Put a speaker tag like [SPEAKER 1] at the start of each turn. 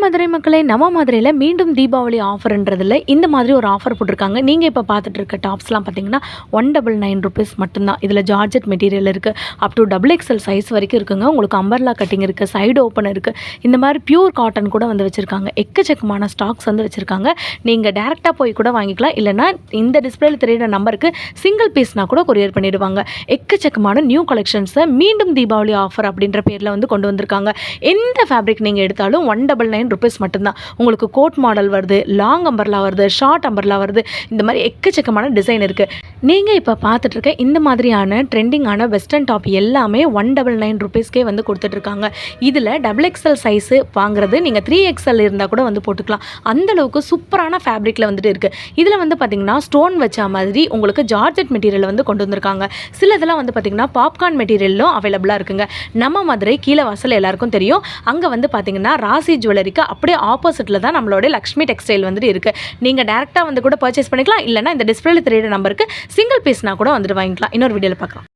[SPEAKER 1] மதுரை மக்களே, நம்ம மதுரையில மீண்டும் தீபாவளி ஆஃபர்ன்றதில இந்த மாதிரி ஒரு ஆஃபர் போட்டிருக்காங்க. நீங்க இப்ப பார்த்துட்டு இருக்க டாப்ஸ்லாம் பார்த்தீங்கன்னா, ₹199 மட்டும் தான். இதில ஜார்ஜெட் மெட்டீரியல் இருக்கு. அப் டூ டபுள் எக்ஸ்எல் சைஸ் வரைக்கும் இருக்குங்க. உங்களுக்கு அம்பர்லா கட்டிங் இருக்கு, சைடு ஓப்பன் இருக்கு. இந்த மாதிரி பியூர் காட்டன் கூட வந்து வச்சிருக்காங்க. எக்கச்சக்கமான ஸ்டாக்ஸ் வந்து வச்சிருக்காங்க. நீங்க டைரக்ட்டா போய் கூட வாங்கிக்கலாம். இல்லன்னா இந்த டிஸ்ப்ளேல தெரியிற நம்பருக்கு சிங்கிள் பீஸ்னா கூட கொரியர் பண்ணிடுவாங்க. எக்கச்சக்கமான நியூ கலெக்ஷன்ஸ மீண்டும் தீபாவளி ஆஃபர் அப்படின்ற பேர்ல வந்து கொண்டு வந்திருக்காங்க. எந்த ஃபேப்ரிக் நீங்க எடுத்தாலும் ₹199 மட்டும்தான். உங்களுக்கு கோட் மாடல் வருது, லாங் அம்பர்லா வருது, ஷார்ட் அம்பர்லா வருது. இந்த மாதிரி எக்கச்சக்கமான டிசைன் இருக்கு. நீங்க இப்ப பார்த்துட்டு இருக்க இந்த மாதிரியான ட்ரெண்டிங்கான வெஸ்டர்ன் டாப் எல்லாமே ₹199 வந்து கொடுத்துட்டு இருக்காங்க. இதுல டபுள் எக்ஸ்எல் சைஸ் வாங்குறது நீங்க 3XL இருந்தா கூட வந்து போட்டுக்கலாம். அந்த அளவுக்கு சூப்பரான ஃபேப்ரிக்ல வந்துட்டு இருக்கு. இதுல வந்து பாத்தீங்கன்னா ஸ்டோன் வச்ச மாதிரி உங்களுக்கு ஜார்ஜெட் மெட்டீரியல் வந்து கொண்டு வந்திருக்காங்க. சில இதெல்லாம் வந்து பாத்தீங்கன்னா பாப்கார்ன் மெட்டீரியலும் அவைலபிளா இருக்குங்க. நம்ம மதுரை கீழ வாசல் எல்லாருக்கும் தெரியும். அங்க வந்து பாத்தீங்கன்னா ராசி ஜுவல்லரிக்கு அப்படியே ஆப்போசிட்ல தான் நம்மளோட லக்ஷ்மி டெக்ஸ்டைல் வந்துட்டு இருக்கு. நீங்க டைரக்டா வந்து கூட பர்ச்சேஸ் பண்ணிக்கலாம். இல்லைன்னா இந்த டிஸ்பிளேல தெரியுற நம்பருக்கு சிங்கிள் பீஸ்னா கூட வந்துட்டு வாங்கிக்கலாம். இன்னொரு வீடியோல பார்க்கலாம்.